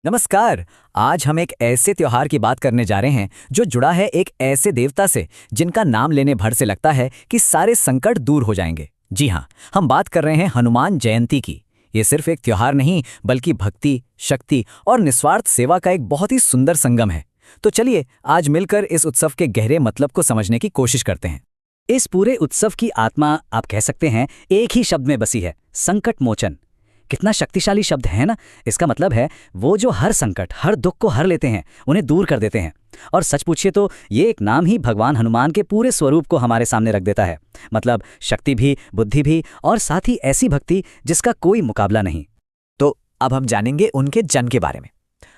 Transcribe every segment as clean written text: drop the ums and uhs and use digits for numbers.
नमस्कार। आज हम एक ऐसे त्योहार की बात करने जा रहे हैं जो जुड़ा है एक ऐसे देवता से जिनका नाम लेने भर से लगता है कि सारे संकट दूर हो जाएंगे। जी हाँ, हम बात कर रहे हैं हनुमान जयंती की। ये सिर्फ एक त्योहार नहीं बल्कि भक्ति, शक्ति और निस्वार्थ सेवा का एक बहुत ही सुंदर संगम है। तो चलिए आज मिलकर इस उत्सव के गहरे मतलब को समझने की कोशिश करते हैं। इस पूरे उत्सव की आत्मा आप कह सकते हैं एक ही शब्द में बसी है, संकट मोचन। कितना शक्तिशाली शब्द है ना। इसका मतलब है वो जो हर संकट, हर दुख को हर लेते हैं, उन्हें दूर कर देते हैं। और सच पूछिए तो ये एक नाम ही भगवान हनुमान के पूरे स्वरूप को हमारे सामने रख देता है। मतलब शक्ति भी, बुद्धि भी और साथ ही ऐसी भक्ति जिसका कोई मुकाबला नहीं। तो अब हम जानेंगे उनके जन्म के बारे में।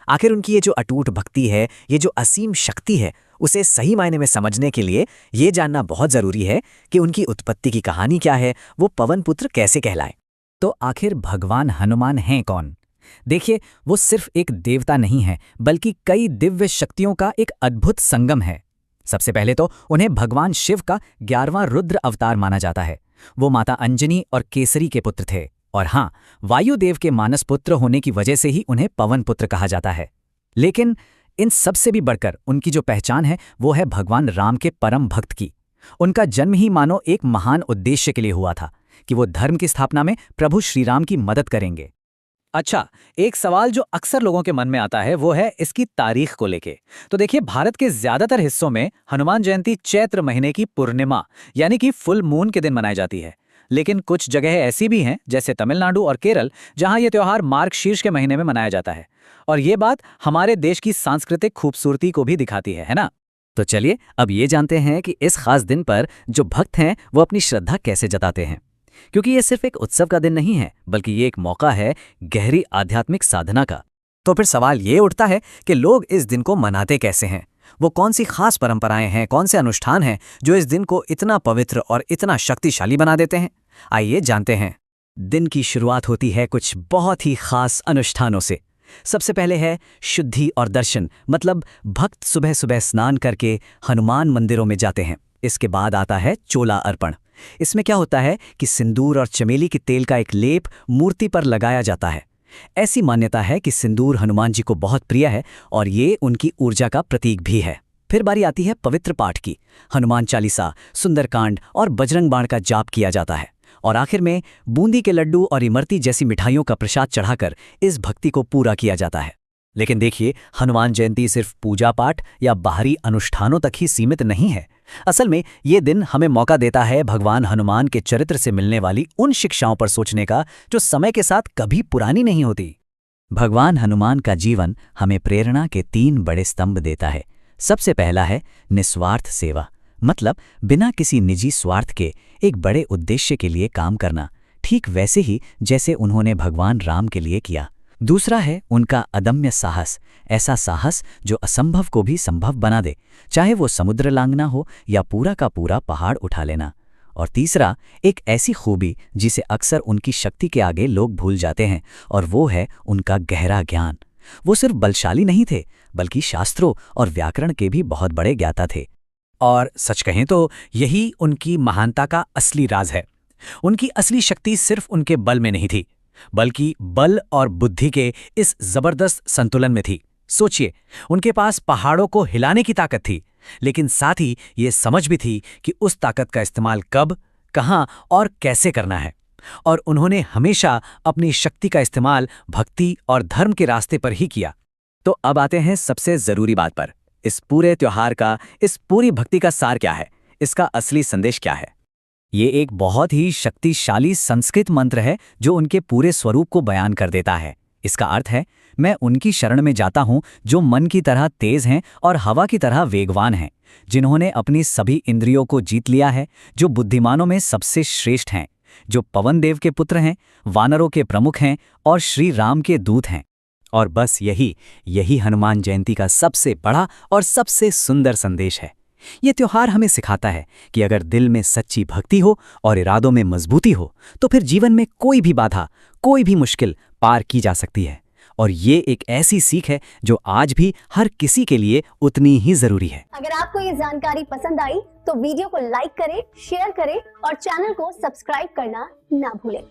आखिर उनकी ये जो अटूट भक्ति है, ये जो असीम शक्ति है, उसे सही मायने में समझने के लिए ये जानना बहुत जरूरी है कि उनकी उत्पत्ति की कहानी क्या है, वो पवन पुत्र कैसे कहलाए। तो आखिर भगवान हनुमान हैं कौन? देखिए, वो सिर्फ एक देवता नहीं है बल्कि कई दिव्य शक्तियों का एक अद्भुत संगम है। सबसे पहले तो उन्हें भगवान शिव का 11वां रुद्र अवतार माना जाता है। वो माता अंजनी और केसरी के पुत्र थे। और हाँ, वायुदेव के मानस पुत्र होने की वजह से ही उन्हें पवन पुत्र कहा जाता है। लेकिन इन सब से भी बढ़कर उनकी जो पहचान है वो है भगवान राम के परम भक्त की। उनका जन्म ही मानो एक महान उद्देश्य के लिए हुआ था कि वो धर्म की स्थापना में प्रभु श्री राम की मदद करेंगे। अच्छा, एक सवाल जो अक्सर लोगों के मन में आता है वो है इसकी तारीख को लेके। तो देखिए, भारत के ज्यादातर हिस्सों में हनुमान जयंती चैत्र महीने की पूर्णिमा यानी कि फुल मून के दिन मनाई जाती है। लेकिन कुछ जगह ऐसी भी हैं जैसे तमिलनाडु और केरल जहां यह त्योहार मार्गशीर्ष के महीने में मनाया जाता है। और ये बात हमारे देश की सांस्कृतिक खूबसूरती को भी दिखाती है ना। तो चलिए अब ये जानते हैं कि इस खास दिन पर जो भक्त हैं वो अपनी श्रद्धा कैसे जताते हैं। क्योंकि ये सिर्फ एक उत्सव का दिन नहीं है बल्कि ये एक मौका है गहरी आध्यात्मिक साधना का। तो फिर सवाल ये उठता है कि लोग इस दिन को मनाते कैसे हैं? वो कौन सी खास परंपराएं हैं, कौन से अनुष्ठान हैं जो इस दिन को इतना पवित्र और इतना शक्तिशाली बना देते हैं? आइए जानते हैं। दिन की शुरुआत होती है कुछ बहुत ही खास अनुष्ठानों से। सबसे पहले है शुद्धि और दर्शन। मतलब भक्त सुबह सुबह स्नान करके हनुमान मंदिरों में जाते हैं। इसके बाद आता है चोला अर्पण। इसमें क्या होता है कि सिंदूर और चमेली के तेल का एक लेप मूर्ति पर लगाया जाता है। ऐसी मान्यता है कि सिंदूर हनुमान जी को बहुत प्रिय है और ये उनकी ऊर्जा का प्रतीक भी है। फिर बारी आती है पवित्र पाठ की। हनुमान चालीसा, सुंदरकांड और बजरंग बाण का जाप किया जाता है। और आखिर में बूंदी के लड्डू और इमरती जैसी मिठाइयों का प्रसाद चढ़ाकर इस भक्ति को पूरा किया जाता है। लेकिन देखिए, हनुमान जयंती सिर्फ पूजा पाठ या बाहरी अनुष्ठानों तक ही सीमित नहीं है। असल में ये दिन हमें मौका देता है भगवान हनुमान के चरित्र से मिलने वाली उन शिक्षाओं पर सोचने का जो समय के साथ कभी पुरानी नहीं होती। भगवान हनुमान का जीवन हमें प्रेरणा के 3 बड़े स्तंभ देता है। सबसे पहला है निस्वार्थ सेवा। मतलब बिना किसी निजी स्वार्थ के एक बड़े उद्देश्य के लिए काम करना, ठीक वैसे ही जैसे उन्होंने भगवान राम के लिए किया। दूसरा है उनका अदम्य साहस। ऐसा साहस जो असंभव को भी संभव बना दे, चाहे वो समुद्र लांघना हो या पूरा का पूरा पहाड़ उठा लेना। और तीसरा एक ऐसी खूबी जिसे अक्सर उनकी शक्ति के आगे लोग भूल जाते हैं, और वो है उनका गहरा ज्ञान। वो सिर्फ बलशाली नहीं थे बल्कि शास्त्रों और व्याकरण के भी बहुत बड़े ज्ञाता थे। और सच कहें तो यही उनकी महानता का असली राज है। उनकी असली शक्ति सिर्फ उनके बल में नहीं थी बल्कि बल और बुद्धि के इस जबरदस्त संतुलन में थी। सोचिए, उनके पास पहाड़ों को हिलाने की ताकत थी, लेकिन साथ ही ये समझ भी थी कि उस ताकत का इस्तेमाल कब, कहां और कैसे करना है। और उन्होंने हमेशा अपनी शक्ति का इस्तेमाल भक्ति और धर्म के रास्ते पर ही किया। तो अब आते हैं सबसे जरूरी बात पर। इस पूरे त्योहार का, इस पूरी भक्ति का सार क्या है? इसका असली संदेश क्या है? ये एक बहुत ही शक्तिशाली संस्कृत मंत्र है जो उनके पूरे स्वरूप को बयान कर देता है। इसका अर्थ है, मैं उनकी शरण में जाता हूं जो मन की तरह तेज हैं और हवा की तरह वेगवान हैं, जिन्होंने अपनी सभी इंद्रियों को जीत लिया है, जो बुद्धिमानों में सबसे श्रेष्ठ हैं, जो पवन देव के पुत्र हैं, वानरों के प्रमुख हैं और श्री राम के दूत हैं। और बस यही हनुमान जयंती का सबसे बड़ा और सबसे सुंदर संदेश है। ये त्योहार हमें सिखाता है कि अगर दिल में सच्ची भक्ति हो और इरादों में मजबूती हो तो फिर जीवन में कोई भी बाधा, कोई भी मुश्किल पार की जा सकती है। और ये एक ऐसी सीख है जो आज भी हर किसी के लिए उतनी ही जरूरी है। अगर आपको ये जानकारी पसंद आई तो वीडियो को लाइक करें, शेयर करें और चैनल को सब्सक्राइब करना ना भूलें।